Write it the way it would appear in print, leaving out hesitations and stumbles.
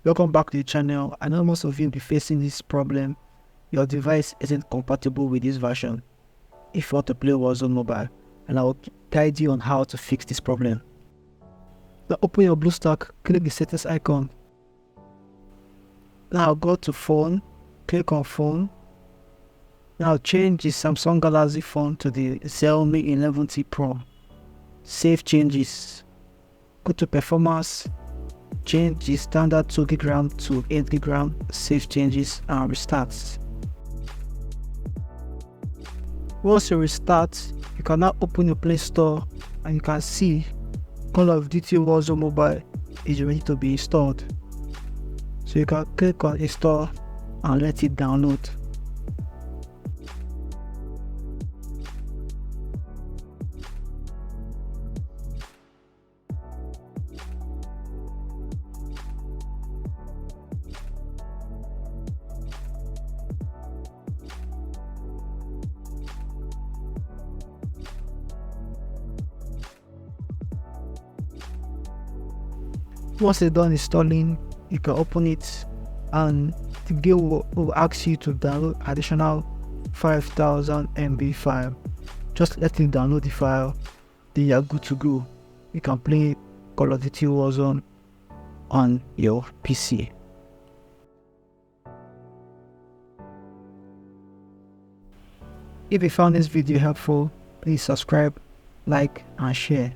Welcome back to the channel. I know most of you will be facing this problem. Your device isn't compatible with this version if you want to play Warzone Mobile, and I will guide you on how to fix this problem. Now open your BlueStack, click the settings icon. Now go to phone, click on phone. Now change the Samsung Galaxy phone to the Xiaomi 11T Pro. Save changes. Go to performance. Change the standard 2GB RAM to 8GB RAM, save changes and restart. Once you restart, you can now open your Play Store and you can see Call of Duty Warzone Mobile is ready to be installed. So you can click on install and let it download. Once it's done installing, you can open it and the game will ask you to download additional 5000 MB file. Just let it download the file, then you are good to go. You can play Call of Duty Warzone on your PC. If you found this video helpful, please subscribe, like and share.